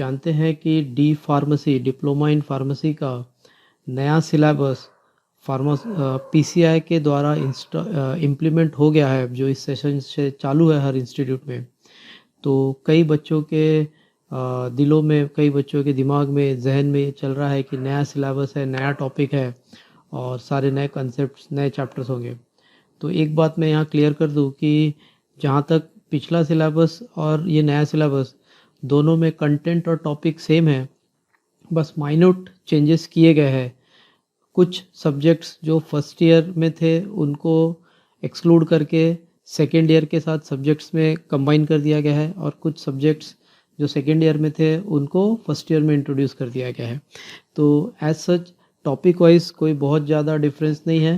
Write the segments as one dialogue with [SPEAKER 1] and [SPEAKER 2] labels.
[SPEAKER 1] जानते हैं कि D pharmacy diploma in pharmacy का नया सिलेबस पीसीआई के द्वारा इम्प्लीमेंट हो गया है, जो इस सेशन से चालू है हर इंस्टीट्यूट में। तो कई बच्चों के दिलों में, कई बच्चों के दिमाग में, जहन में ये चल रहा है कि नया सिलेबस है, नया टॉपिक है और सारे नए कॉन्सेप्ट्स, नए चैप्टर्स होंगे। तो एक बात मैं यहाँ क्लियर कर दूँ कि जहाँ तक पिछला सिलेबस और ये नया सिलेबस, दोनों में कंटेंट और टॉपिक सेम है, बस माइन्यूट चेंजेस किए गए हैं। कुछ सब्जेक्ट्स जो फर्स्ट ईयर में थे उनको एक्सक्लूड करके सेकेंड ईयर के साथ सब्जेक्ट्स में कंबाइन कर दिया गया है, और कुछ सब्जेक्ट्स जो सेकेंड ईयर में थे उनको फर्स्ट ईयर में इंट्रोड्यूस कर दिया गया है। तो एज सच टॉपिक वाइज कोई बहुत ज़्यादा डिफरेंस नहीं है,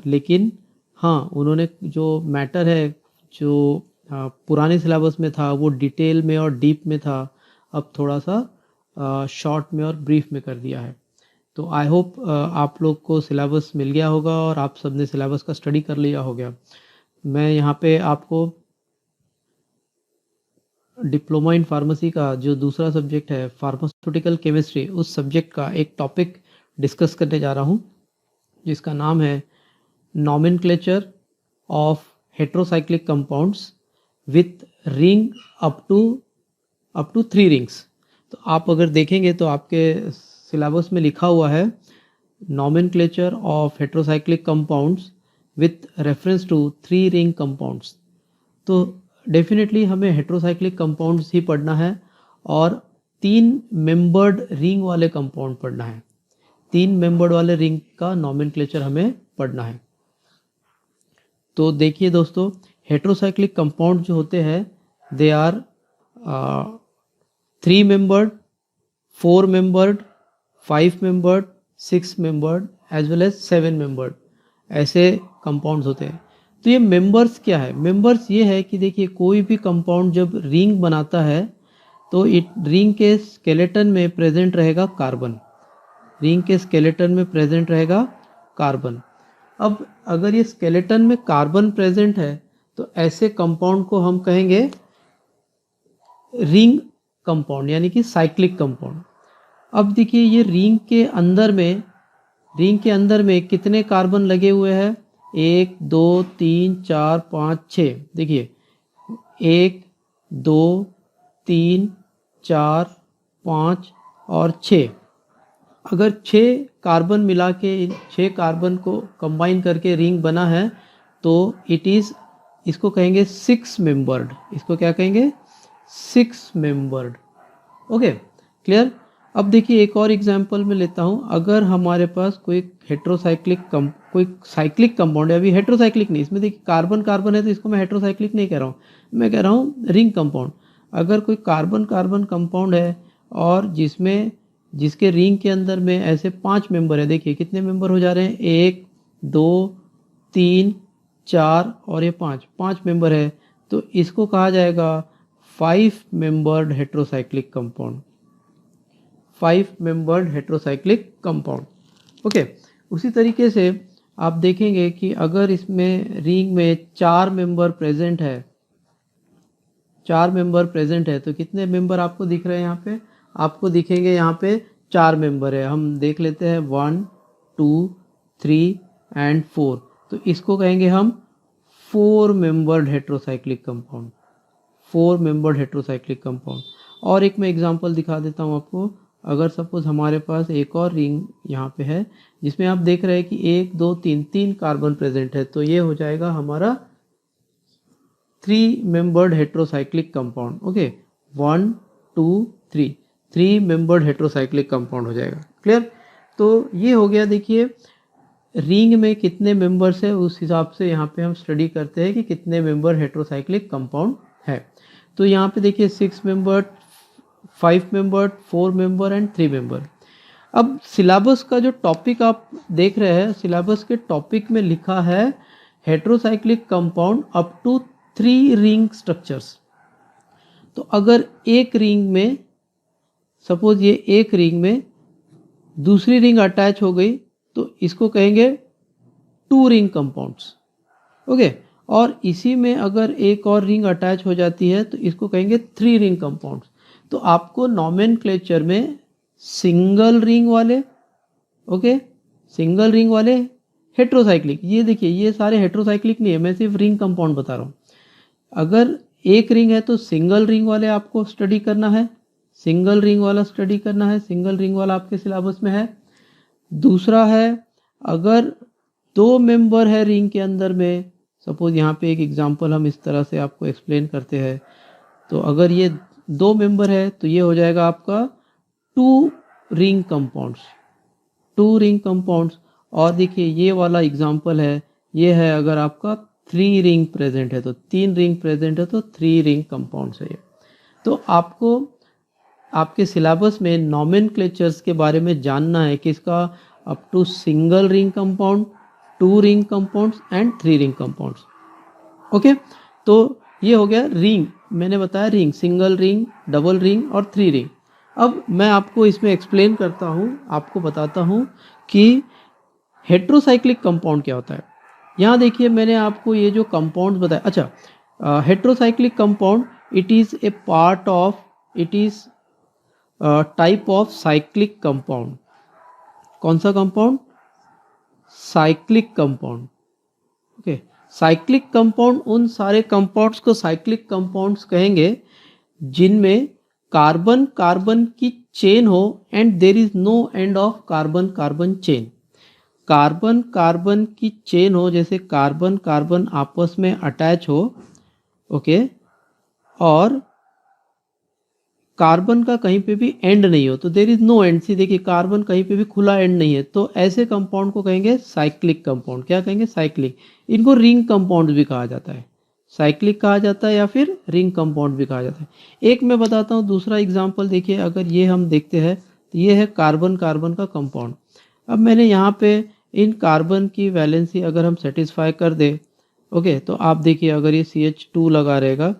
[SPEAKER 1] लेकिन हाँ, उन्होंने जो मैटर है, जो पुराने सिलेबस में था वो डिटेल में और डीप में था, अब थोड़ा सा शॉर्ट में और ब्रीफ में कर दिया है। तो आई होप आप लोग को सिलेबस मिल गया होगा और आप सब ने सिलेबस का स्टडी कर लिया होगा। मैं यहाँ पे आपको डिप्लोमा इन फार्मेसी का जो दूसरा सब्जेक्ट है फार्मास्यूटिकल केमिस्ट्री, उस सब्जेक्ट का एक टॉपिक डिस्कस करने जा रहा हूँ, जिसका नाम है nomenclature of heterocyclic compounds with ring up to 3 rings. तो आप अगर देखेंगे तो आपके सिलेबस में लिखा हुआ है nomenclature of heterocyclic compounds with reference to 3 ring compounds. तो डेफिनेटली हमें हेट्रोसाइक्लिक कंपाउंड्स ही पढ़ना है और 3 मेंबर्ड रिंग वाले कंपाउंड पढ़ना है। 3 मेंबर्ड वाले रिंग का नॉमेनक्लेचर हमें पढ़ना है। तो देखिए दोस्तों, हेट्रोसाइक्लिक कंपाउंड जो होते हैं they are 3 membered, 4 membered, 5 membered, 6 membered as well as 7 membered, ऐसे कंपाउंड्स होते हैं। तो ये मेंबर्स क्या है? मेंबर्स ये है कि देखिए, कोई भी कंपाउंड जब रिंग बनाता है तो रिंग के स्केलेटन में प्रेजेंट रहेगा कार्बन, रिंग के स्केलेटन में प्रेजेंट रहेगा कार्बन। अब अगर ये स्केलेटन में कार्बन प्रेजेंट है तो ऐसे कंपाउंड को हम कहेंगे रिंग कंपाउंड, यानी कि साइक्लिक कंपाउंड। अब देखिए, ये रिंग के अंदर में कितने कार्बन लगे हुए हैं? 1 2 3 4 5 6। देखिए 1 2 3 4 5 और 6। अगर 6 कार्बन मिला के 6 कार्बन को कंबाइन करके रिंग बना है तो इसको कहेंगे 6 मेंबर्ड। इसको क्या कहेंगे? 6 मेंबर्ड। Okay, clear? अब देखिए, एक और एग्जांपल में लेता हूँ। अगर हमारे पास कोई साइक्लिक कंपाउंड है, अभी हेट्रोसाइक्लिक नहीं, इसमें देखिए कार्बन कार्बन है तो इसको मैं हेट्रोसाइक्लिक नहीं कह रहा हूँ, मैं कह रहा हूँ रिंग कंपाउंड। अगर कोई कार्बन कार्बन कंपाउंड है और जिसके रिंग के अंदर में ऐसे 5 मेंबर है, देखिए कितने मेंबर हो जा रहे हैं? 1 2 3 4 और ये 5 मेंबर है, तो इसको कहा जाएगा 5 membered heterocyclic compound. 5 membered heterocyclic compound. Okay, उसी तरीके से आप देखेंगे कि अगर इसमें रिंग में 4 मेंबर प्रेजेंट है, 4 मेंबर प्रेजेंट है, तो कितने मेंबर आपको दिख रहे हैं? यहाँ पे आपको दिखेंगे, यहाँ पे 4 मेंबर है। हम देख लेते हैं 1 2 3 एंड 4। तो इसको कहेंगे हम 4 membered heterocyclic compound, 4 membered heterocyclic compound. और एक मैं एग्जांपल दिखा देता हूँ आपको। अगर सपोज हमारे पास एक और रिंग यहाँ पे है जिसमें आप देख रहे हैं कि 1 2 3 कार्बन प्रेजेंट है, तो ये हो जाएगा हमारा 3 membered heterocyclic compound. Okay, 1 2 3, 3 membered heterocyclic compound हो जाएगा। क्लियर? तो ये हो गया। देखिए, रिंग में कितने मेंबर्स है उस हिसाब से यहाँ पे हम स्टडी करते हैं कि कितने मेंबर हेट्रोसाइक्लिक कंपाउंड है। तो यहाँ पे देखिए 6 member, 5 member, 4 member and 3 member. अब सिलेबस का जो टॉपिक आप देख रहे हैं, सिलेबस के टॉपिक में लिखा है heterocyclic compound up to 3 ring structures. तो अगर एक रिंग में, सपोज ये एक रिंग में दूसरी रिंग अटैच हो गई तो इसको कहेंगे 2 रिंग कंपाउंड्स। ओके, और इसी में अगर एक और रिंग अटैच हो जाती है तो इसको कहेंगे 3 रिंग कंपाउंड्स। तो आपको नॉमेनक्लेचर में सिंगल रिंग वाले, ओके, सिंगल रिंग वाले हेट्रोसाइक्लिक, ये देखिए ये सारे हेट्रोसाइक्लिक नहीं है, मैं सिर्फ रिंग कंपाउंड बता रहा हूँ। अगर एक रिंग है तो सिंगल रिंग वाले आपको स्टडी करना है, सिंगल रिंग वाला स्टडी करना है, सिंगल रिंग वाला आपके सिलेबस में है। दूसरा है अगर दो मेंबर है रिंग के अंदर में, सपोज यहाँ पे एक एग्जांपल हम इस तरह से आपको एक्सप्लेन करते हैं, तो अगर ये दो मेंबर है तो ये हो जाएगा आपका two ring compounds, two ring compounds. और देखिए ये वाला एग्जांपल है, ये है अगर आपका थ्री रिंग प्रेजेंट है, तो तीन रिंग प्रेजेंट है तो थ्री रिंग कंपाउंड्स है ये। तो आपको आपके सिलेबस में नॉमेनक्लेचर्स के बारे में जानना है कि इसका up to single ring compound, two ring compounds and three ring compounds. Okay, तो ये हो गया रिंग, मैंने बताया ring, single ring, double ring और थ्री रिंग। अब मैं आपको इसमें एक्सप्लेन करता हूँ, आपको बताता हूँ कि हेट्रोसाइक्लिक कंपाउंड क्या होता है। यहाँ देखिए मैंने आपको ये जो कंपाउंड्स बताया, अच्छा heterocyclic compound it is a part of, it is type of cyclic compound. कौन सा compound? Cyclic compound. Okay, cyclic compound उन सारे कंपाउंड्स को साइक्लिक कंपाउंड्स कहेंगे जिनमें कार्बन कार्बन की चेन हो and there is no end of carbon carbon chain. Carbon carbon की चेन हो, जैसे कार्बन कार्बन आपस में अटैच हो, ओके, और कार्बन का कहीं पे भी एंड नहीं हो, तो देयर इज नो एंड। सी देखिए कार्बन कहीं पे भी खुला एंड नहीं है, तो ऐसे कंपाउंड को कहेंगे साइक्लिक कंपाउंड। क्या कहेंगे? साइक्लिक। इनको रिंग कंपाउंड भी कहा जाता है, साइक्लिक कहा जाता है या फिर रिंग कंपाउंड भी कहा जाता है। एक मैं बताता हूँ दूसरा एग्जाम्पल, देखिए अगर ये हम देखते हैं तो ये है कार्बन कार्बन का कंपाउंड। अब मैंने यहाँ पे इन कार्बन की वैलेंसी अगर हम सेटिस्फाई कर दे, ओके, तो आप देखिए अगर ये CH2 लगा रहेगा,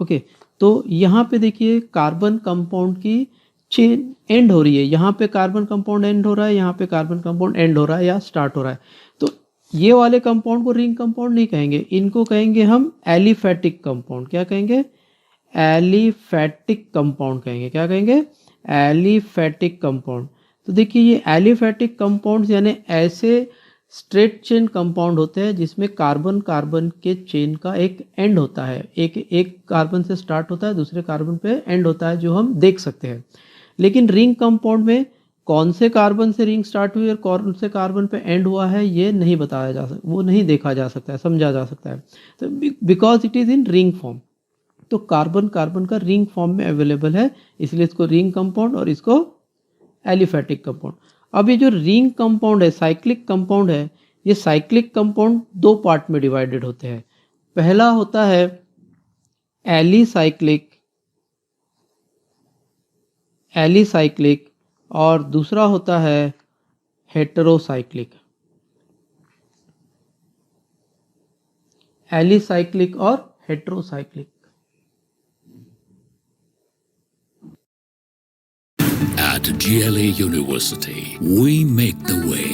[SPEAKER 1] ओके, तो यहाँ पे देखिए कार्बन कंपाउंड की चेन एंड हो रही है, यहाँ पे कार्बन कंपाउंड एंड हो रहा है, यहाँ पे कार्बन कंपाउंड एंड हो रहा है या स्टार्ट हो रहा है। तो ये वाले कंपाउंड को रिंग कंपाउंड नहीं कहेंगे, इनको कहेंगे हम एलिफैटिक कंपाउंड। क्या कहेंगे? एलिफैटिक कंपाउंड कहेंगे। क्या कहेंगे? Aliphatic compound. तो देखिए ये एलिफैटिक कंपाउंड्स यानी ऐसे स्ट्रेट चेन कंपाउंड होते हैं जिसमें कार्बन कार्बन के चेन का एक एंड होता है, एक कार्बन से स्टार्ट होता है, दूसरे कार्बन पे एंड होता है, जो हम देख सकते हैं। लेकिन रिंग कंपाउंड में कौन से कार्बन से रिंग स्टार्ट हुई और कौन से कार्बन पे एंड हुआ है ये नहीं बताया जा सकता, वो नहीं देखा जा सकता है, समझा जा सकता है, तो because it is in ring form. तो कार्बन कार्बन का रिंग फॉर्म में अवेलेबल है, इसलिए इसको रिंग कंपाउंड और इसको एलिफैटिक कंपाउंड। अब ये जो रिंग कंपाउंड है, साइक्लिक कंपाउंड है, ये साइक्लिक कंपाउंड दो पार्ट में डिवाइडेड होते हैं। पहला होता है एलिसाइक्लिक, एलिसाइक्लिक, और दूसरा होता है हेटेरोसाइक्लिक। एलिसाइक्लिक और heterocyclic.
[SPEAKER 2] At GLA University, we make the way,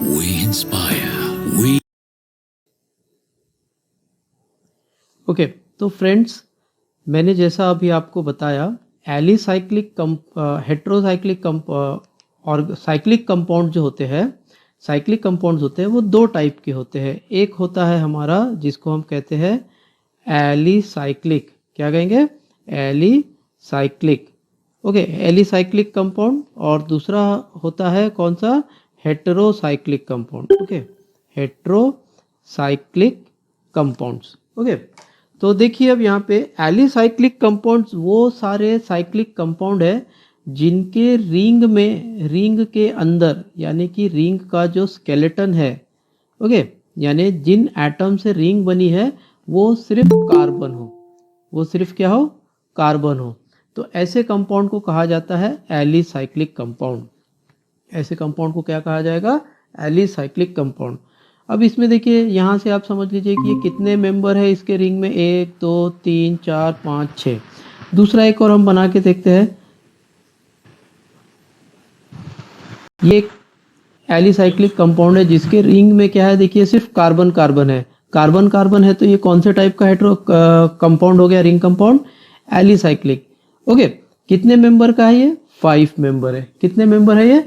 [SPEAKER 2] we inspire, we...
[SPEAKER 1] okay, तो फ्रेंड्स मैंने जैसा अभी आपको बताया, एलिसाइक्लिक हेटेरोसाइक्लिक और साइक्लिक कंपाउंड जो होते हैं, साइक्लिक कंपाउंड्स होते हैं वो दो टाइप के होते हैं। एक होता है हमारा जिसको हम कहते हैं एलिसाइक्लिक। क्या कहेंगे? एलिसाइक्लिक। ओके, एलिसाइक्लिक कंपाउंड, और दूसरा होता है कौन सा? Heterocyclic compound. Okay, heterocyclic compounds. Okay, तो देखिए अब यहाँ पे एलिसाइक्लिक कंपाउंड्स वो सारे साइक्लिक कंपाउंड है जिनके रिंग में, रिंग के अंदर यानी कि रिंग का जो स्केलेटन है, ओके, यानी जिन एटम से रिंग बनी है वो सिर्फ कार्बन हो, वो सिर्फ क्या हो? कार्बन हो। तो ऐसे कंपाउंड को कहा जाता है एलिसाइक्लिक कंपाउंड। ऐसे कंपाउंड को क्या कहा जाएगा? Alicyclic compound. अब इसमें देखिए यहाँ से आप समझ लीजिए कि ये कितने मेंबर है इसके रिंग में, 1 2 3 4 5 6। दूसरा एक और हम बना के देखते हैं। ये एक एलिसाइक्लिक कंपाउंड है जिसके रिंग में क्या है? देखिए सिर्फ कार्बन कार्बन है, कार्बन कार्बन है, तो ये कौन से टाइप का हेटेरो कंपाउंड हो गया? Ring compound, alicyclic. ओके, कितने मेंबर का है ये? 5 मेंबर है। कितने मेंबर है ये?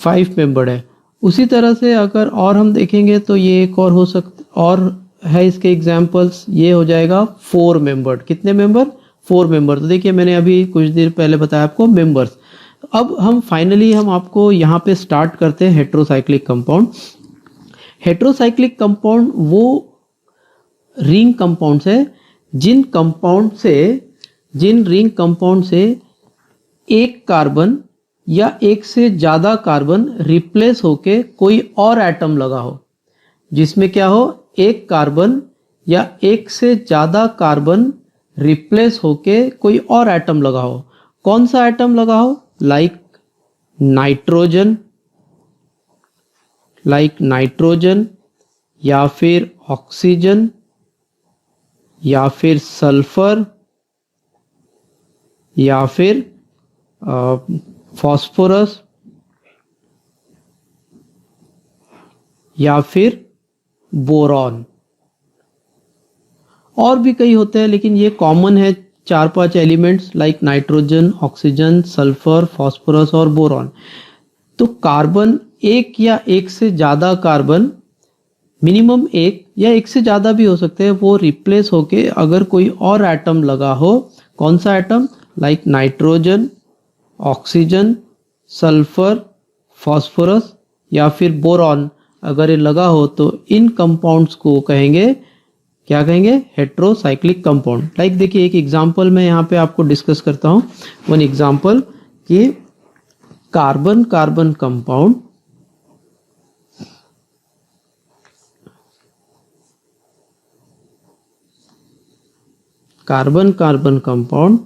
[SPEAKER 1] 5 मेंबर है। उसी तरह से अगर और हम देखेंगे तो ये एक और हो सकता और है इसके एग्जांपल्स, ये हो जाएगा 4 मेंबर। कितने मेंबर? 4 मेंबर। तो देखिए मैंने अभी कुछ देर पहले बताया आपको मेंबर्स। अब हम फाइनली हम आपको यहाँ पे स्टार्ट करते हैं हेट्रोसाइक्लिक कंपाउंड। हेट्रोसाइक्लिक कंपाउंड वो रिंग कंपाउंड्स है जिन रिंग कंपाउंड से एक कार्बन या एक से ज़्यादा कार्बन रिप्लेस होके कोई और एटम लगा हो, जिसमें क्या हो, एक कार्बन या एक से ज़्यादा कार्बन रिप्लेस होके कोई और एटम लगा हो। कौन सा एटम लगा हो? लाइक नाइट्रोजन या फिर ऑक्सीजन या फिर सल्फर या फिर फॉस्फोरस या फिर बोरॉन। और भी कई होते हैं लेकिन ये कॉमन है, 4-5 elements like nitrogen, oxygen, sulphur, phosphorus और बोरॉन। तो कार्बन एक या एक से ज़्यादा कार्बन, मिनिमम एक या एक से ज़्यादा भी हो सकते हैं, वो रिप्लेस होके अगर कोई और एटम लगा हो, कौन सा atom? Like nitrogen, oxygen, sulphur, phosphorus या फिर बोरॉन, अगर ये लगा हो तो इन कंपाउंड्स को कहेंगे, क्या कहेंगे? Heterocyclic compound. लाइक देखिए एक एग्जांपल मैं यहाँ पे आपको डिस्कस करता हूँ। वन एग्जांपल कि carbon carbon compound, carbon carbon compound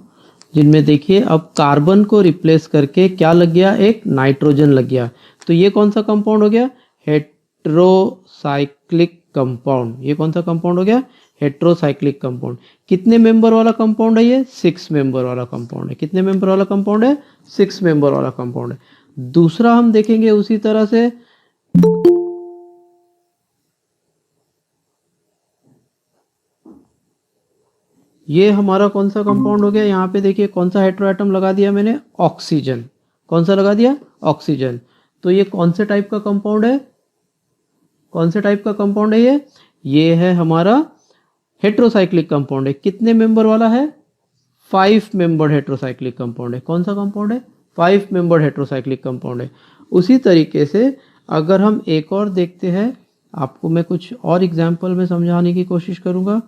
[SPEAKER 1] जिनमें देखिए अब कार्बन को रिप्लेस करके क्या लग गया? एक नाइट्रोजन लग गया। तो ये कौन सा कंपाउंड हो गया? Heterocyclic compound. ये कौन सा कंपाउंड हो गया? Heterocyclic compound. कितने मेंबर वाला कंपाउंड है ये? 6 मेंबर वाला कंपाउंड है। कितने मेंबर वाला कंपाउंड है? 6 मेंबर वाला कंपाउंड है। दूसरा हम देखेंगे उसी तरह से, ये हमारा कौन सा कंपाउंड हो गया? यहाँ पे देखिए कौन सा हेट्रो एटम लगा दिया मैंने? ऑक्सीजन। कौन सा लगा दिया? ऑक्सीजन। तो ये कौन से टाइप का कंपाउंड है? कौन से टाइप का कंपाउंड है ये? ये है हमारा हेट्रोसाइक्लिक कंपाउंड है। कितने मेंबर वाला है? 5 मेंबर हेट्रोसाइक्लिक कंपाउंड है। कौन सा कंपाउंड है? 5 मेंबर हेट्रोसाइक्लिक कंपाउंड है। उसी तरीके से अगर हम एक और देखते हैं, आपको मैं कुछ और एग्जाम्पल में समझाने की कोशिश करूंगा।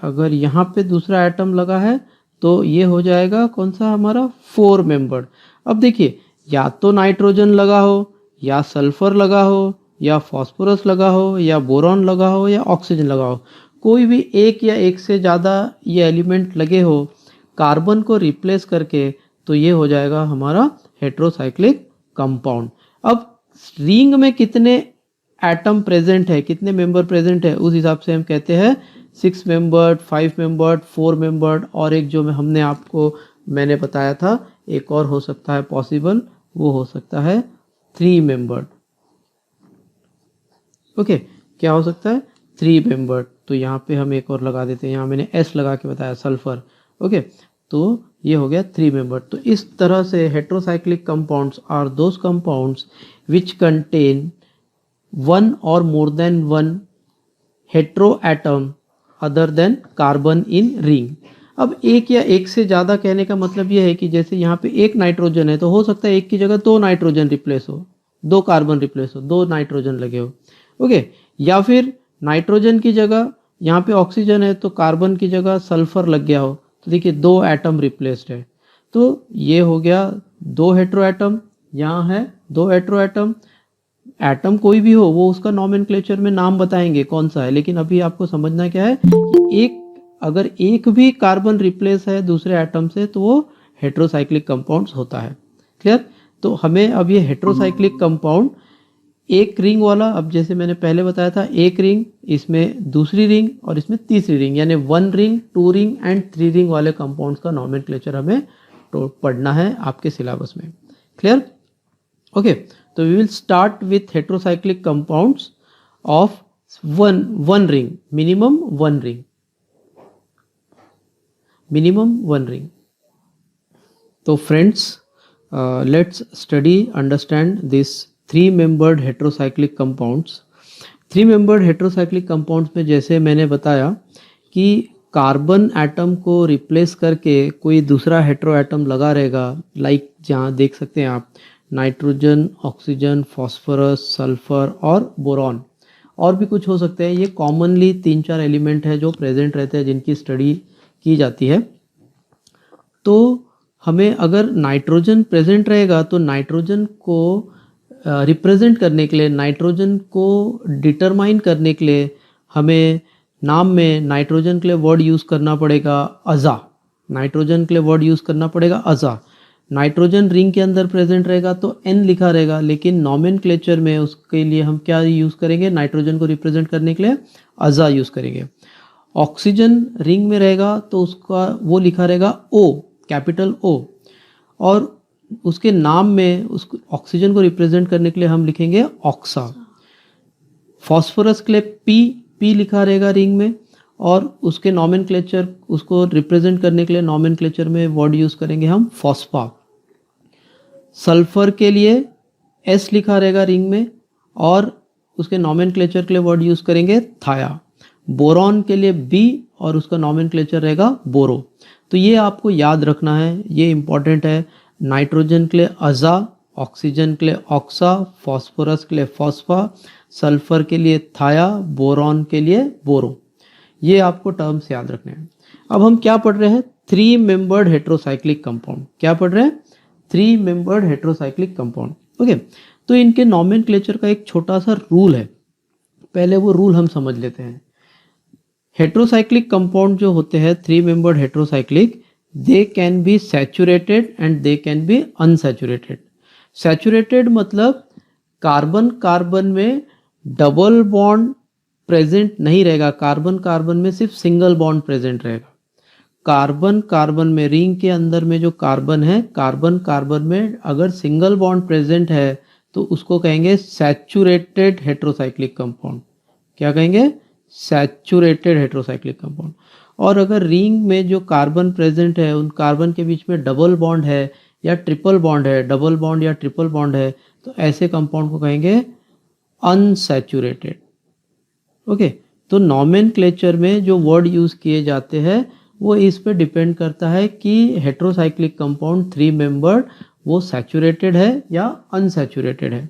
[SPEAKER 1] अगर यहाँ पे दूसरा एटम लगा है तो ये हो जाएगा कौन सा? हमारा 4 मेंबर। अब देखिए या तो नाइट्रोजन लगा हो या सल्फर लगा हो या फॉस्फोरस लगा हो या बोरॉन लगा हो या ऑक्सीजन लगा हो, कोई भी एक या एक से ज़्यादा ये एलिमेंट लगे हो कार्बन को रिप्लेस करके, तो ये हो जाएगा हमारा हेट्रोसाइक्लिक कंपाउंड। अब रिंग में कितने एटम प्रेजेंट है, कितने मेंबर प्रेजेंट है, उस हिसाब से हम कहते हैं 6 मेंबर्ड, 5 मेंबर्ड, 4 मेंबर्ड, और एक जो हमने आपको मैंने बताया था एक और हो सकता है पॉसिबल, वो हो सकता है 3 मेंबर्ड। ओके, क्या हो सकता है? 3 मेंबर्ड। तो यहाँ पे हम एक और लगा देते हैं, यहाँ मैंने S लगा के बताया, सल्फर। ओके, तो ये हो गया 3 मेंबर्ड। तो इस तरह से heterocyclic compounds are those compounds which contain one or more than one heteroatom other than carbon in ring। अब एक या एक से ज़्यादा कहने का मतलब ये है कि जैसे यहाँ पे एक नाइट्रोजन है तो हो सकता है एक की जगह 2 नाइट्रोजन रिप्लेस हो, 2 कार्बन रिप्लेस हो, 2 नाइट्रोजन लगे हो। ओके, या फिर नाइट्रोजन की जगह यहाँ पे ऑक्सीजन है तो कार्बन की जगह सल्फर लग गया हो, तो देखिए 2 एटम रिप्लेस्ड है। तो ये हो गया 2 हेट्रो एटम, यहाँ है 2 हेट्रो एटम। एटम कोई भी हो वो उसका नॉमेनक्लेचर में नाम बताएंगे कौन सा है, लेकिन अभी आपको समझना क्या है कि अगर एक भी कार्बन रिप्लेस है दूसरे एटम से तो वो हेट्रोसाइक्लिक कंपाउंड्स होता है। क्लियर? तो हमें अब ये हेट्रोसाइक्लिक कंपाउंड एक रिंग वाला, अब जैसे मैंने पहले बताया था एक रिंग, इसमें दूसरी रिंग और इसमें तीसरी रिंग, यानी 1 रिंग, 2 रिंग एंड 3 रिंग वाले कंपाउंड्स का नॉमेनक्लेचर हमें पढ़ना है आपके सिलेबस में। क्लियर? ओके, तो we will start with heterocyclic compounds of one ring, minimum one ring. तो friends, let's study understand this 3-membered heterocyclic compounds. 3-membered heterocyclic compounds में जैसे मैंने बताया कि कार्बन एटम को रिप्लेस करके कोई दूसरा हेट्रो एटम लगा रहेगा, लाइक जहाँ देख सकते हैं आप, नाइट्रोजन, ऑक्सीजन, फॉस्फोरस, सल्फर और बोरॉन. और भी कुछ हो सकते हैं. ये कॉमनली 3-4 एलिमेंट है जो प्रेजेंट रहते हैं, जिनकी स्टडी की जाती है. तो हमें अगर नाइट्रोजन प्रेजेंट रहेगा तो नाइट्रोजन को रिप्रेजेंट करने के लिए, नाइट्रोजन को डिटरमाइन करने के लिए हमें नाम में नाइट्रोजन के लिए वर्ड यूज़ करना पड़ेगा अज़ा. नाइट्रोजन के लिए वर्ड यूज़ करना पड़ेगा अज़ा. नाइट्रोजन रिंग के अंदर प्रेजेंट रहेगा तो N लिखा रहेगा, लेकिन नॉमेनक्लेचर में उसके लिए हम क्या यूज़ करेंगे, नाइट्रोजन को रिप्रेजेंट करने के लिए अज़ा यूज़ करेंगे. ऑक्सीजन रिंग में रहेगा तो उसका वो लिखा रहेगा O, कैपिटल O, और उसके नाम में उस ऑक्सीजन को रिप्रेजेंट करने के लिए हम लिखेंगे ऑक्सा. फॉस्फोरस के लिए P लिखा रहेगा रिंग में, और उसके नॉमेनक्लेचर, उसको रिप्रेजेंट करने के लिए नॉमेनक्लेचर में वर्ड यूज़ करेंगे हम फॉस्फा. सल्फर के लिए S लिखा रहेगा रिंग में, और उसके नॉमेनक्लेचर के लिए वर्ड यूज़ करेंगे थाया. बोरॉन के लिए B, और उसका नॉमेनक्लेचर रहेगा बोरो. तो ये आपको याद रखना है, ये इंपॉर्टेंट है. नाइट्रोजन के लिए अज़ा, ऑक्सीजन के लिए ऑक्सा, फॉस्फोरस के लिए फॉस्फा, सल्फर के लिए थाया, बोरॉन के लिए बोरो. ये आपको टर्म्स याद रखने हैं. अब हम क्या पढ़ रहे हैं, 3-membered हेट्रोसाइक्लिक कंपाउंड. क्या पढ़ रहे हैं, 3-membered हेट्रोसाइक्लिक कंपाउंड. ओके, तो इनके नॉमेनक्लेचर का एक छोटा सा रूल है, पहले वो रूल हम समझ लेते हैं. हेट्रोसाइक्लिक कंपाउंड जो होते हैं 3-membered heterocyclic, they can be saturated and they can be unsaturated. Saturated मतलब कार्बन कार्बन में डबल बॉन्ड प्रेजेंट नहीं रहेगा, कार्बन कार्बन में सिर्फ सिंगल बॉन्ड प्रेजेंट रहेगा. कार्बन कार्बन में, रिंग के अंदर में जो कार्बन है, कार्बन कार्बन में अगर सिंगल बॉन्ड प्रेजेंट है तो उसको कहेंगे सैचुरेटेड हेट्रोसाइक्लिक कंपाउंड. क्या कहेंगे, सैचुरेटेड हेट्रोसाइक्लिक कंपाउंड. और अगर रिंग में जो कार्बन प्रेजेंट है, उन कार्बन के बीच में डबल बॉन्ड है या ट्रिपल बॉन्ड है, डबल बॉन्ड या ट्रिपल बॉन्ड है, तो ऐसे कंपाउंड को कहेंगे अनसैचुरेटेड. ओके, तो नॉमेनक्लेचर में जो वर्ड यूज़ किए जाते हैं वो इस पे डिपेंड करता है कि हेट्रोसाइक्लिक कंपाउंड 3-membered वो सैचुरेटेड है या अनसैचुरेटेड है.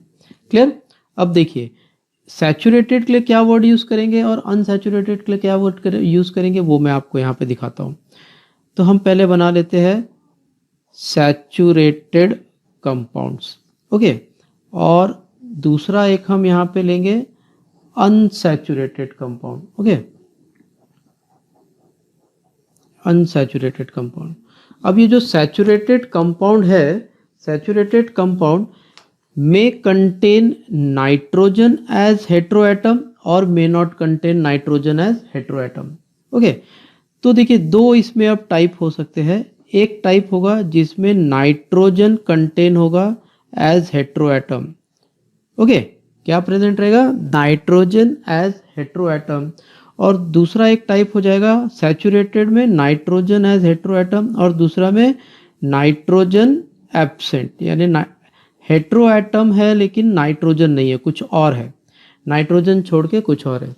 [SPEAKER 1] क्लियर. अब देखिए, सैचुरेटेड के लिए क्या वर्ड यूज़ करेंगे और अनसैचुरेटेड के लिए क्या वर्ड यूज़ करेंगे, वो मैं आपको यहाँ पे दिखाता हूँ. तो हम पहले बना लेते हैं सैचुरेटेड कंपाउंड्स. ओके, और दूसरा एक हम यहाँ पे लेंगे unsaturated compound. Okay, unsaturated compound. अब ये जो सैचुरेटेड कंपाउंड है, saturated compound may contain nitrogen as heteroatom और may not contain nitrogen as heteroatom. Okay, तो देखिए दो इसमें अब टाइप हो सकते हैं. एक टाइप होगा जिसमें नाइट्रोजन कंटेन होगा एज हेट्रोएटम. ओके, क्या प्रेजेंट रहेगा, नाइट्रोजन एज हेट्रोएटम. और दूसरा एक टाइप हो जाएगा सैचुरेटेड में नाइट्रोजन एज हेट्रोएटम, और दूसरा में नाइट्रोजन एब्सेंट, यानी हेट्रोएटम है लेकिन नाइट्रोजन नहीं है, कुछ और है, नाइट्रोजन छोड़ के कुछ और है.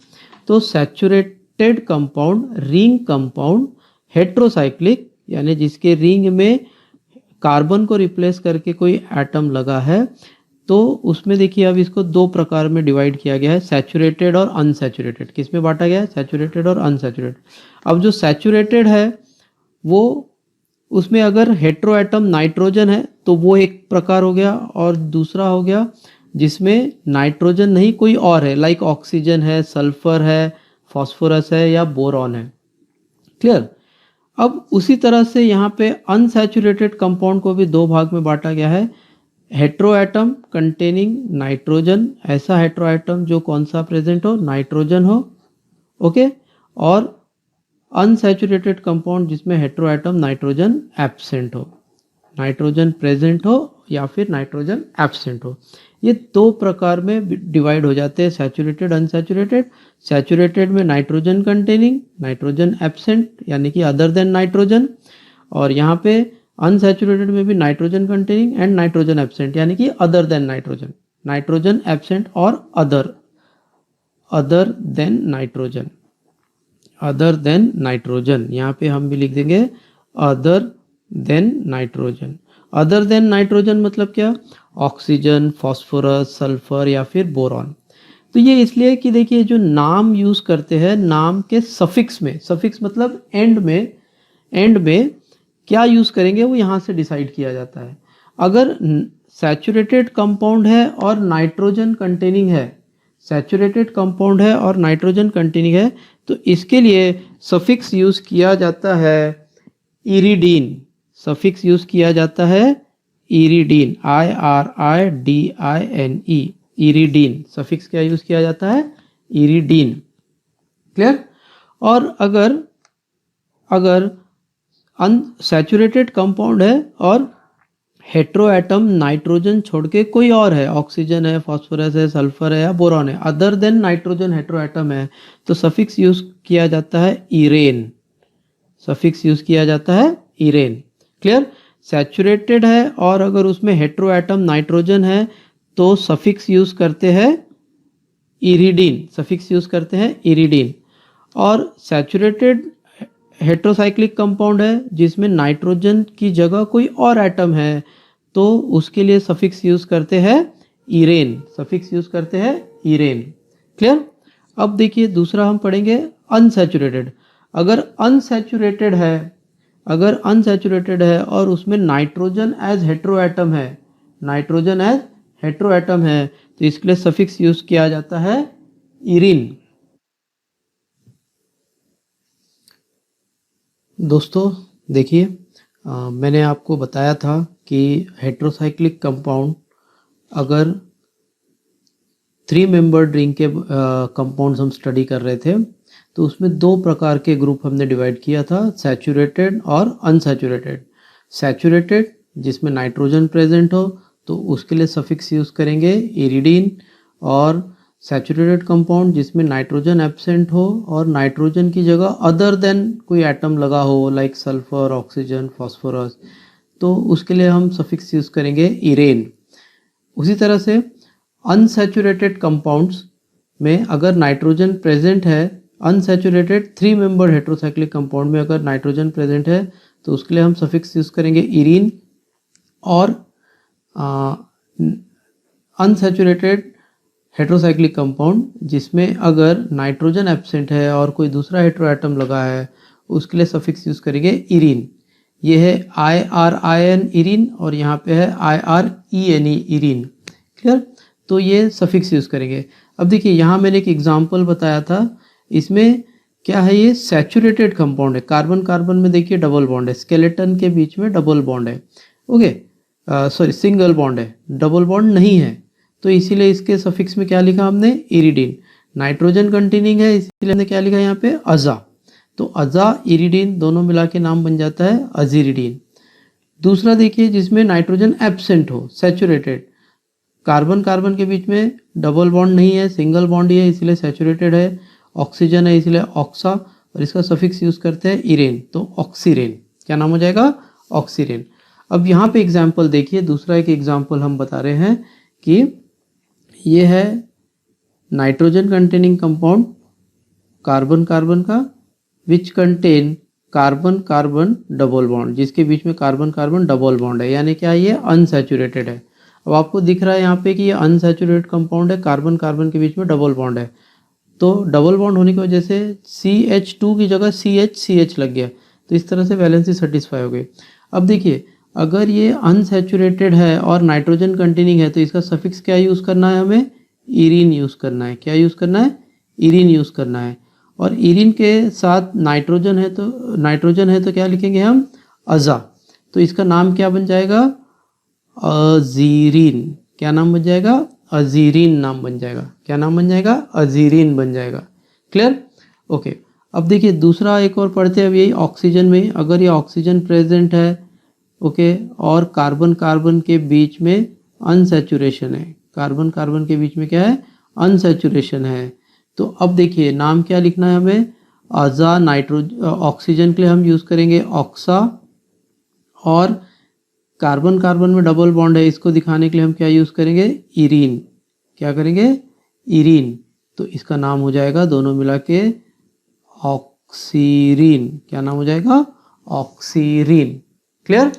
[SPEAKER 1] तो saturated compound, ring compound, heterocyclic यानी जिसके रिंग में कार्बन को रिप्लेस करके कोई एटम लगा है, तो उसमें देखिए अब इसको दो प्रकार में डिवाइड किया गया है, सैचुरेटेड और अनसैचुरेटेड. किस में बांटा गया है, सैचुरेटेड और अनसैचुरेटेड. अब जो सैचुरेटेड है वो, उसमें अगर हेट्रोएटम नाइट्रोजन है तो वो एक प्रकार हो गया, और दूसरा हो गया जिसमें नाइट्रोजन नहीं कोई और है, लाइक ऑक्सीजन है, सल्फर है, फॉस्फोरस है या बोरॉन है. क्लियर. अब उसी तरह से यहाँ पे अनसैचुरेटेड कंपाउंड को भी दो भाग में बांटा गया है. हेट्रोएटम कंटेनिंग नाइट्रोजन, ऐसा हेट्रोएटम जो कौन सा प्रेजेंट हो, नाइट्रोजन हो. ओके, और अनसैचुरेटेड कंपाउंड जिसमें हेट्रोएटम नाइट्रोजन एब्सेंट हो, नाइट्रोजन प्रेजेंट हो या फिर नाइट्रोजन एब्सेंट हो। ये दो प्रकार में डिवाइड हो जाते हैं, सैचुरेटेड अनसैचुरेटेड। सैचुरेटेड में नाइट्रोजन कंटेनिंग, नाइट्रोजन एब्सेंट यानी कि अदर देन नाइट्रोजन, और यहाँ पे अनसैचुरेटेड में भी nitrogen containing and nitrogen absent यानी कि other than nitrogen, nitrogen absent और other than nitrogen, other than nitrogen. यहाँ पे हम भी लिख देंगे other than nitrogen. Other than nitrogen मतलब क्या? ऑक्सीजन, फास्फोरस, सल्फर या फिर बोरॉन। तो ये इसलिए कि देखिए जो नाम यूज करते हैं, नाम के सफिक्स में, सफिक्स मतलब एंड में क्या यूज करेंगे वो यहाँ से डिसाइड किया जाता है। अगर सैचुरेटेड कंपाउंड है और नाइट्रोजन कंटेनिंग है, सैचुरेटेड कंपाउंड है और नाइट्रोजन कंटेनिंग है, तो इसके लिए सफिक्स यूज किया जाता है इरिडीन। सफिक्स यूज किया जाता है इरिडीन, IRIDINE, इरिडीन। सफिक्स क्या यूज किया जाता है? इरिडीन। क्लियर? और अगर अनसैचुरेटेड कंपाउंड है और हेट्रो एटम नाइट्रोजन छोड़ के कोई और है, ऑक्सीजन है, फास्फोरस है, सल्फर है या बोरॉन है, other than nitrogen hetero atom है, तो सफिक्स यूज किया जाता है इरेन। सफिक्स यूज किया जाता है इरेन। क्लियर? सैचुरेटेड है और अगर उसमें हेट्रो एटम नाइट्रोजन है तो सफिक्स यूज करते हैं इरिडीन, सफिक्स यूज करते हैं इरिडीन। और सैचुरेटेड हेट्रोसाइक्लिक कंपाउंड है जिसमें नाइट्रोजन की जगह कोई और एटम है, तो उसके लिए सफिक्स यूज करते हैं इरेन, सफिक्स यूज करते हैं इरेन। क्लियर? अब देखिए दूसरा हम पढ़ेंगे अनसैचुरेटेड। अगर अनसैचुरेटेड है और उसमें नाइट्रोजन एज हेट्रो एटम है, नाइट्रोजन एज हेट्रो एटम है, तो इसके लिए सफिक्स यूज किया जाता है इरिन। दोस्तों देखिए, मैंने आपको बताया था कि हेट्रोसाइक्लिक कंपाउंड, अगर 3 मेंबर्ड रिंग के कंपाउंड्स हम स्टडी कर रहे थे तो उसमें 2 प्रकार के ग्रुप हमने डिवाइड किया था, सैचुरेटेड और अनसैचुरेटेड। सैचुरेटेड जिसमें नाइट्रोजन प्रेजेंट हो तो उसके लिए सफिक्स यूज करेंगे इरिडीन, और सैचुरेटेड कंपाउंड जिसमें नाइट्रोजन एब्सेंट हो और नाइट्रोजन की जगह अदर देन कोई एटम लगा हो लाइक सल्फर, ऑक्सीजन, फास्फोरस, तो उसके लिए हम सफिक्स यूज करेंगे इरेन। उसी तरह से अनसैचुरेटेड कंपाउंड्स में अगर नाइट्रोजन प्रेजेंट है, अनसैचुरेटेड 3 मेंबर हेट्रोसाइक्लिक कंपाउंड में अगर नाइट्रोजन प्रेजेंट है तो उसके लिए हम सफिक्स यूज करेंगे इरीन। और अनसैचुरेटेड हेट्रोसाइक्लिक कंपाउंड जिसमें अगर नाइट्रोजन एब्सेंट है और कोई दूसरा हेट्रो एटम लगा है, उसके लिए सफिक्स यूज करेंगे इरीन। ये है IRIN इरीन और यहाँ पे है IRENE इरीन। क्लियर? तो ये सफिक्स यूज करेंगे। अब देखिए यहाँ मैंने एक एग्जांपल बताया था, इसमें क्या है, ये सैचुरेटेड कंपाउंड है, कार्बन कार्बन में देखिए डबल बॉन्ड है, स्केलेटन के बीच में डबल बॉन्ड है, ओके सॉरी सिंगल बॉन्ड है, डबल बॉन्ड नहीं है, तो इसीलिए इसके सफिक्स में क्या लिखा हमने, इरिडीन। नाइट्रोजन कंटेनिंग है इसीलिए हमने क्या लिखा यहाँ पे, अजा। तो अजा इरिडीन दोनों मिला के नाम बन जाता है अजीरिडीन। दूसरा देखिए जिसमें नाइट्रोजन एब्सेंट हो, सैचुरेटेड, कार्बन कार्बन के बीच में डबल बॉन्ड नहीं है, सिंगल बॉन्ड ही है इसलिए सैचुरेटेड है, ऑक्सीजन है इसलिए ऑक्सा, और इसका सफिक्स यूज करते हैं इरेन, तो ऑक्सीरेन। क्या नाम हो जाएगा, ऑक्सीरेन। अब यहाँ पे एग्जाम्पल देखिए, दूसरा एक एग्जाम्पल हम बता रहे हैं कि ये है nitrogen containing compound carbon carbon का, which contain carbon carbon double bond, जिसके बीच में कार्बन कार्बन डबल बॉन्ड है, यानी क्या ये अनसैचुरेटेड है। अब आपको दिख रहा है यहाँ पे कि ये अनसैचुरेटेड कंपाउंड है, कार्बन कार्बन के बीच में डबल बॉन्ड है, तो डबल बॉन्ड होने की वजह से CH2 की जगह CH लग गया, तो इस तरह से वैलेंसी सेटिस्फाई हो गई। अब देखिए अगर ये अनसैचुरेटेड है और नाइट्रोजन कंटेनिंग है तो इसका सफिक्स क्या यूज़ करना है, हमें इरीन यूज़ करना है। क्या यूज़ करना है, इरीन यूज़ करना है। और इरीन के साथ नाइट्रोजन है तो क्या लिखेंगे हम, अजा, तो इसका नाम क्या बन जाएगा, अजीरीन। क्या नाम बन जाएगा, अजीरीन नाम बन जाएगा। क्या नाम बन जाएगा, अजीरीन बन जाएगा। क्लियर? ओके। अब देखिए दूसरा एक और पढ़ते हैं, अब यही ऑक्सीजन में, अगर ये ऑक्सीजन प्रेजेंट है ओके, और कार्बन कार्बन के बीच में अनसैचुरेशन है, कार्बन कार्बन के बीच में क्या है, अनसैचुरेशन है। तो अब देखिए नाम क्या लिखना है हमें, अजा नाइट्रोजन, ऑक्सीजन के लिए हम यूज़ करेंगे ऑक्सा, और कार्बन कार्बन में डबल बॉन्ड है, इसको दिखाने के लिए हम क्या यूज़ करेंगे, इरीन, क्या करेंगे, इरीन। तो इसका नाम हो जाएगा दोनों मिला के ऑक्सीरीन, क्या नाम हो जाएगा, ऑक्सीरीन। Clear?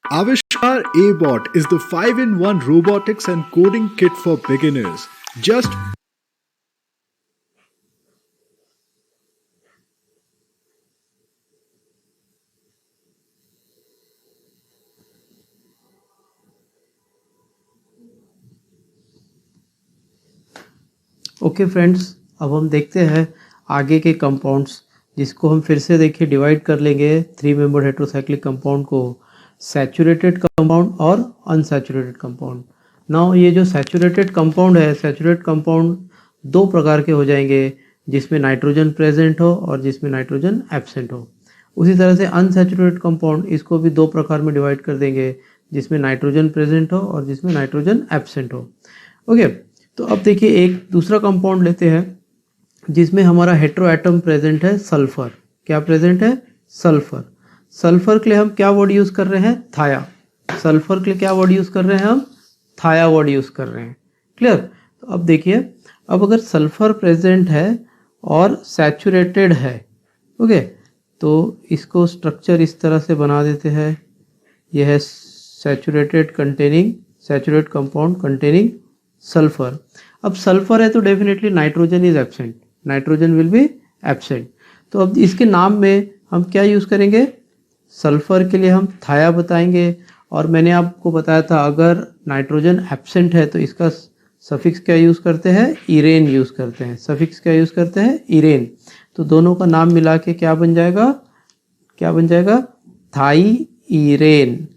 [SPEAKER 3] Avishkar A-Bot is the 5-in-1 robotics and coding kit for beginners. Just
[SPEAKER 1] okay friends, अब हम देखते हैं आगे के कंपाउंड्स, जिसको हम फिर से देखिए डिवाइड कर लेंगे 3 मेंबर हेट्रोसाइक्लिक कंपाउंड को, सैचुरेटेड कंपाउंड और अनसैचुरेटेड कंपाउंड। नाउ ये जो सैचुरेटेड कंपाउंड है, सैचुरेटेड कंपाउंड दो प्रकार के हो जाएंगे, जिसमें नाइट्रोजन प्रेजेंट हो और जिसमें नाइट्रोजन एब्सेंट हो। उसी तरह से अनसैचुरेटेड कंपाउंड, इसको भी दो प्रकार में डिवाइड कर देंगे, जिसमें नाइट्रोजन प्रेजेंट हो और जिसमें नाइट्रोजन एब्सेंट हो। ओके, तो अब देखिए एक दूसरा कंपाउंड लेते हैं जिसमें हमारा हेट्रो एटम प्रेजेंट है, सल्फर। क्या प्रेजेंट है, सल्फर। सल्फर के लिए हम क्या वर्ड यूज़ कर रहे हैं, थाया। सल्फर के लिए क्या वर्ड यूज़ कर रहे हैं हम, थाया वर्ड यूज़ कर रहे हैं। क्लियर? तो अब देखिए, अब अगर सल्फर प्रेजेंट है और सैचुरेटेड है, ओके, तो इसको स्ट्रक्चर इस तरह से बना देते हैं। यह है saturated containing, saturate compound containing sulphur. अब सल्फर है तो definitely nitrogen is absent, nitrogen will be absent. तो अब इसके नाम में हम क्या यूज़ करेंगे, सल्फर के लिए हम थाया बताएंगे। और मैंने आपको बताया था अगर नाइट्रोजन एब्सेंट है तो इसका सफिक्स क्या यूज़ करते हैं, इरेन यूज़ करते हैं। सफिक्स क्या यूज़ करते हैं, इरेन। तो दोनों का नाम मिला के क्या बन जाएगा, क्या बन जाएगा, थाई इरेन।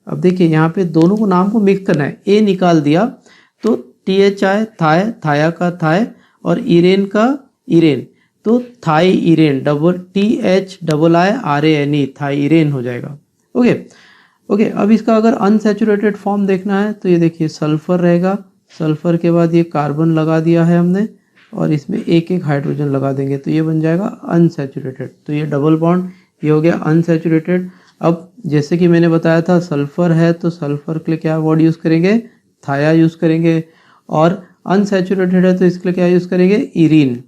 [SPEAKER 1] अब देखिए यहाँ पे दोनों को नाम को मिक्स करना है, ए निकाल दिया तो THI थाय, थाया का थाय, और इरेन का इरेन, तो थाई इरेन, THIIRANE, थाई इरेन हो जाएगा। ओके ओके, अब इसका अगर अनसैचुरेटेड फॉर्म देखना है तो ये देखिए सल्फर रहेगा, सल्फर के बाद ये कार्बन लगा दिया है हमने और इसमें एक एक हाइड्रोजन लगा देंगे तो ये बन जाएगा अनसैचुरेटेड। तो ये डबल बॉन्ड, ये हो गया अनसैचुरेटेड। अब जैसे कि मैंने बताया था सल्फर है तो सल्फर के लिए क्या वर्ड यूज़ करेंगे, थाया यूज़ करेंगे, और अनसैचुरेटेड है तो इसके लिए क्या यूज़ करेंगे, इरीन,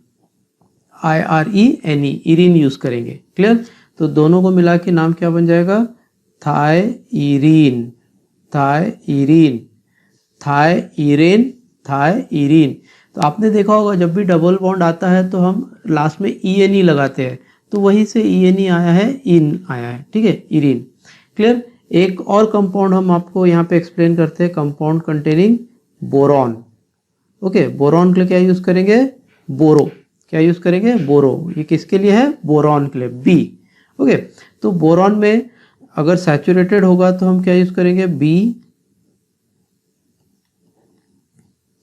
[SPEAKER 1] IRENE, इरीन यूज़ करेंगे। क्लियर? तो दोनों को मिला के नाम क्या बन जाएगा, थाय इरीन, थाय इरीन, थाय इरेन, थाय इरीन। तो आपने देखा होगा जब भी डबल बॉन्ड आता है तो हम लास्ट में ENE लगाते हैं, तो वहीं से ENE आया है, इन आया है, ठीक है, इरीन। क्लियर? एक और कंपाउंड हम आपको यहाँ पे एक्सप्लेन करते हैं, compound containing boron. Okay, boron के लिए क्या यूज़ करेंगे, बोरो, क्या यूज़ करेंगे, बोरो। ये किसके लिए है, बोरॉन के लिए, बी। ओके, तो बोरॉन में अगर सैचुरेटेड होगा तो हम क्या यूज़ करेंगे,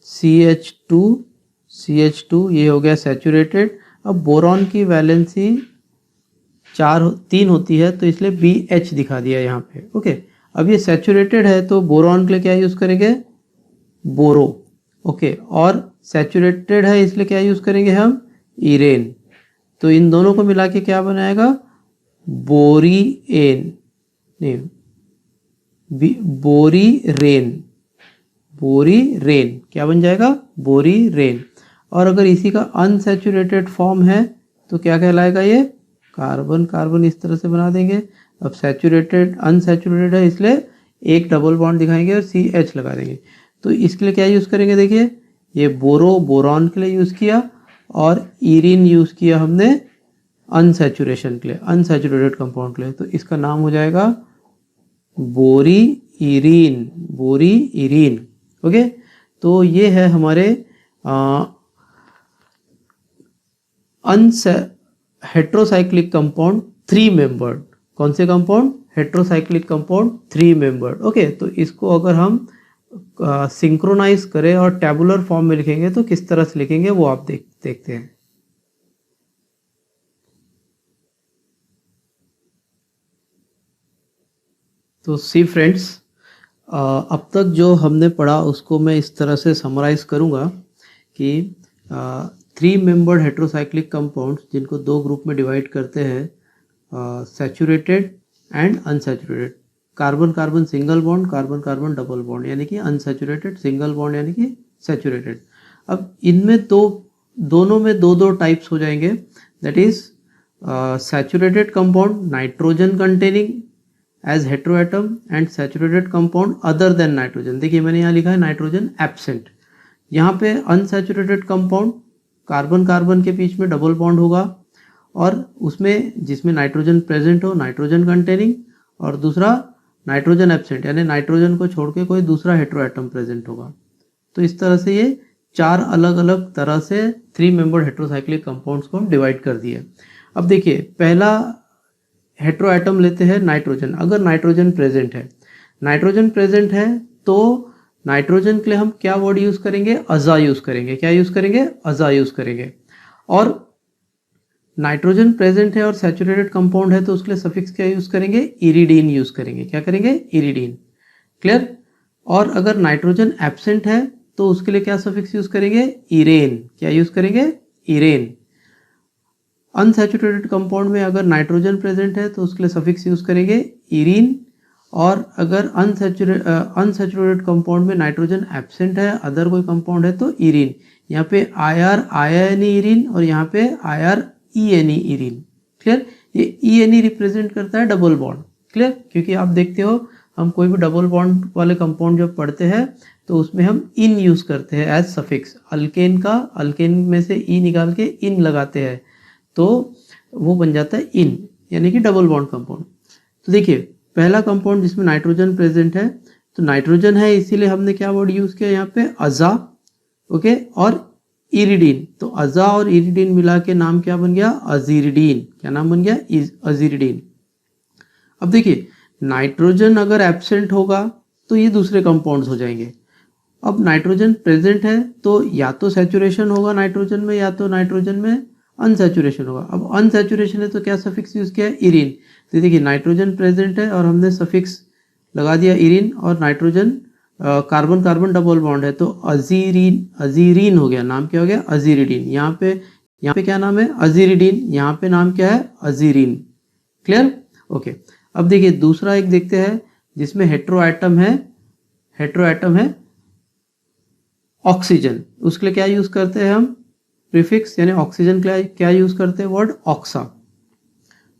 [SPEAKER 1] BCH2, ये हो गया सैचुरेटेड। अब बोरॉन की वैलेंसी 3 होती है तो इसलिए BH दिखा दिया यहाँ पे। ओके, अब ये सैचुरेटेड है तो बोरॉन के लिए क्या यूज़ करेंगे, बोरो। ओके, और सैचुरेटेड है इसलिए क्या यूज़ करेंगे हम, इरेन। तो इन दोनों को मिला के क्या बनाएगा, बोरीएन, नहीं, बोरीरेन, बोरीरेन क्या बन जाएगा, बोरीरेन। और अगर इसी का अनसैचुरेटेड फॉर्म है तो क्या कहलाएगा, ये कार्बन कार्बन इस तरह से बना देंगे। अब सैचुरेटेड अनसैचुरेटेड है इसलिए एक डबल बॉन्ड दिखाएंगे और CH लगा देंगे। तो इसके लिए क्या यूज़ करेंगे, देखिए ये बोरो, बोरॉन के लिए यूज़ किया, और इरीन यूज़ किया हमने अनसैचुरेशन के लिए, अनसैचुरेटेड कंपाउंड के लिए। तो इसका नाम हो जाएगा बोरी इरीन, बोरी इरीन। ओके, तो ये है हमारे हेट्रोसाइक्लिक कंपाउंड 3 मेंबर्ड। कौन से compound, heterocyclic compound 3 membered. Okay, तो इसको अगर हम सिंक्रोनाइज करें और टैबुलर फॉर्म में लिखेंगे तो किस तरह से लिखेंगे वो आप देखते हैं। तो सी फ्रेंड्स, अब तक जो हमने पढ़ा उसको मैं इस तरह से समराइज करूँगा कि 3 मेंबर्ड हेट्रोसाइक्लिक कंपाउंड्स जिनको 2 ग्रुप में डिवाइड करते हैं, saturated and unsaturated, carbon carbon single bond, carbon carbon double bond, यानी कि अनसैचुरेटेड, सिंगल बॉन्ड यानी कि सैचुरेटेड। अब इनमें दोनों में दो टाइप्स हो जाएंगे, that is saturated compound nitrogen containing as heteroatom and saturated compound other than nitrogen. देखिए मैंने यहाँ लिखा है नाइट्रोजन एब्सेंट। यहाँ पे अनसैचुरेटेड कंपाउंड कार्बन कार्बन के बीच में डबल बॉन्ड होगा और उसमें जिसमें नाइट्रोजन प्रेजेंट हो नाइट्रोजन कंटेनिंग, और दूसरा नाइट्रोजन एब्सेंट यानी नाइट्रोजन को छोड़ के कोई दूसरा हेट्रोएटम प्रेजेंट होगा। तो इस तरह से ये 4 अलग अलग तरह से 3 मेंबर्ड हेट्रोसाइक्लिक कंपाउंड्स को हम डिवाइड कर दिए। अब देखिए पहला हेट्रोएटम लेते हैं नाइट्रोजन। अगर नाइट्रोजन प्रेजेंट है तो नाइट्रोजन के लिए हम क्या वर्ड यूज करेंगे, अजा यूज करेंगे। क्या यूज करेंगे, अजा यूज करेंगे। और नाइट्रोजन प्रेजेंट है और सैचुरेटेड कंपाउंड है तो उसके लिए सफिक्स क्या यूज करेंगे, इरिडीन यूज करेंगे। क्या करेंगे, इरिडीन। क्लियर। और अगर नाइट्रोजन एब्सेंट है तो उसके लिए क्या सफिक्स यूज करेंगे, इरेन। क्या यूज करेंगे, इरेन। अनसैचुरेटेड कंपाउंड में अगर नाइट्रोजन प्रेजेंट है तो उसके लिए सफिक्स यूज करेंगे इरीन। और अगर अनसैचुरेटेड कंपाउंड में नाइट्रोजन एब्सेंट है, अदर कोई कंपाउंड है तो इरीन। यहाँ पे आईआर आईएनई इरीन और यहाँ पे आईआर ईएनई इरीन। क्लियर। ये ईएनई रिप्रेजेंट करता है डबल बॉन्ड। क्लियर। क्योंकि आप देखते हो हम कोई भी डबल बॉन्ड वाले कंपाउंड जब पढ़ते हैं तो उसमें हम इन यूज करते हैं एज सफिक्स। अल्केन में से ई निकाल के इन लगाते हैं तो वो बन जाता है इन, यानी कि डबल बॉन्ड कंपाउंड। तो देखिए पहला कंपाउंड जिसमें नाइट्रोजन प्रेजेंट है, तो नाइट्रोजन है इसीलिए हमने क्या वर्ड यूज किया यहाँ पे, अजा। ओके। और इरिडीन, तो अजा और इरिडीन मिला के नाम क्या बन गया, अजीरिडीन। क्या नाम बन गया, अजीरिडीन। अब देखिए नाइट्रोजन अगर एब्सेंट होगा तो ये दूसरे कंपाउंड्स हो जाएंगे। अब नाइट्रोजन प्रेजेंट है तो या तो सैचुरेशन होगा नाइट्रोजन में या तो नाइट्रोजन में अनसैचुरेशन होगा। अब अनसैचुरेशन है तो क्या सफिक्स यूज किया है, इरीन। तो देखिए नाइट्रोजन प्रेजेंट है और हमने सफिक्स लगा दिया इरीन, और nitrogen carbon carbon double bond है तो अजीरीन हो गया। नाम क्या हो गया, अजीरिडीन। यहाँ पे क्या नाम है, अजीरिडीन। यहाँ पे नाम क्या है, अजीरीन। क्लियर। ओके। अब देखिए दूसरा एक देखते हैं जिसमें हेट्रोएटम है ऑक्सीजन। उसके लिए क्या यूज करते हैं हम, प्रीफिक्स, यानी ऑक्सीजन के लिए क्या यूज करते हैं, वर्ड ऑक्सा।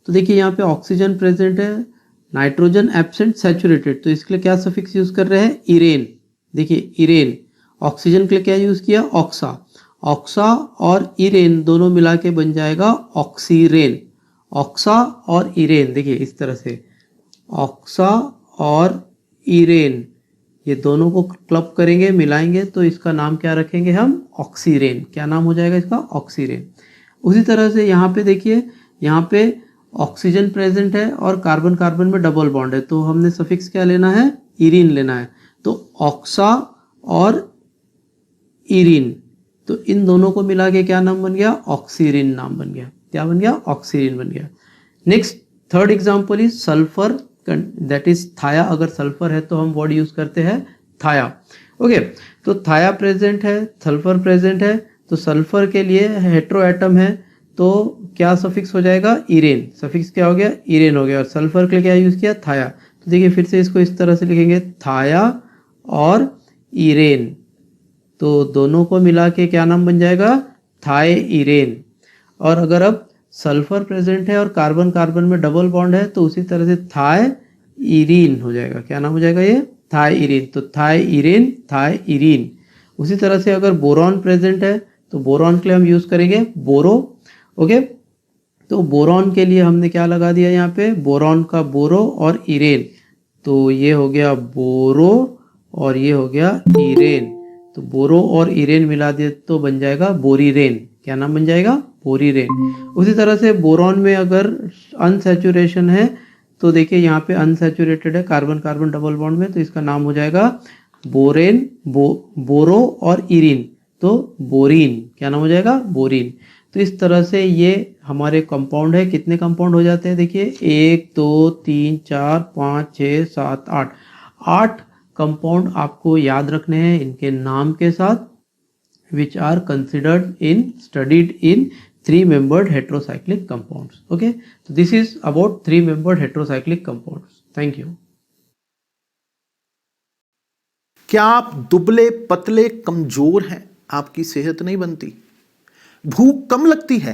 [SPEAKER 1] तो देखिए यहाँ पे ऑक्सीजन प्रेजेंट है, नाइट्रोजन एब्सेंट, सैचुरेटेड, तो इसके लिए क्या सफिक्स यूज कर रहे हैं, इरेन। देखिए इरेन। ऑक्सीजन के लिए क्या यूज किया, ऑक्सा और इरेन दोनों मिला के बन जाएगा ऑक्सीरेन। ऑक्सा और इरेन, देखिए इस तरह से ऑक्सा और इरेन, ये दोनों को क्लब करेंगे, मिलाएंगे तो इसका नाम क्या रखेंगे हम, ऑक्सीरेन। क्या नाम हो जाएगा इसका, ऑक्सीरेन। उसी तरह से यहाँ पे देखिए, यहाँ पे ऑक्सीजन प्रेजेंट है और कार्बन कार्बन में डबल बॉन्ड है तो हमने सफिक्स क्या लेना है, इरीन लेना है। तो ऑक्सा और इरीन, तो इन दोनों को मिला के क्या नाम बन गया, ऑक्सीरिन नाम बन गया। क्या बन गया, ऑक्सीरिन बन गया। Next third example is sulphur, that is थाया। अगर सल्फर है तो हम वर्ड यूज करते हैं थाया। ओके। तो थाया प्रेजेंट है, सल्फर प्रेजेंट है, तो सल्फर के लिए हेट्रोएटम है तो क्या सफिक्स हो जाएगा, इरेन। सफिक्स क्या हो गया, इरेन हो गया। और सल्फर के लिए क्या यूज किया, थाया। तो देखिए फिर से इसको इस तरह से लिखेंगे, थाया और इरेन, तो दोनों को मिला के क्या नाम बन जाएगा, थाई इरेन। और अगर अब सल्फर प्रेजेंट है और कार्बन कार्बन में डबल बॉन्ड है तो उसी तरह से थाई इरीन हो जाएगा। क्या नाम हो जाएगा ये, थाई इरीन। तो थाई इरीन। उसी तरह से अगर बोरॉन प्रेजेंट है तो बोरॉन के लिए हम यूज करेंगे बोरो। ओके। तो बोरॉन के लिए हमने क्या लगा दिया यहाँ पे, बोरॉन का बोरो और इरेन, तो ये हो गया बोरो और ये हो गया इरेन। तो बोरो और इरेन मिला दिए तो बन जाएगा बोरीरेन। क्या नाम बन जाएगा, बोरीरेन। उसी तरह से बोरॉन में अगर अनसैचुरेशन है तो देखिए यहाँ पे अनसैचुरेटेड है कार्बन कार्बन डबल बॉन्ड में, तो इसका नाम हो जाएगा बोरो और इरीन, तो बोरीन। क्या नाम हो जाएगा, बोरीन। तो इस तरह से ये हमारे कंपाउंड है। कितने कंपाउंड हो जाते हैं देखिए, 1 2 3 4 5 6 7 8, 8 कंपाउंड आपको याद रखने हैं इनके नाम के साथ, which are considered in studied in 3-membered heterocyclic compounds. Okay, so this is about 3-membered heterocyclic compounds. Thank you.
[SPEAKER 4] क्या आप दुबले पतले कमजोर हैं, आपकी सेहत नहीं बनती, भूख कम लगती है,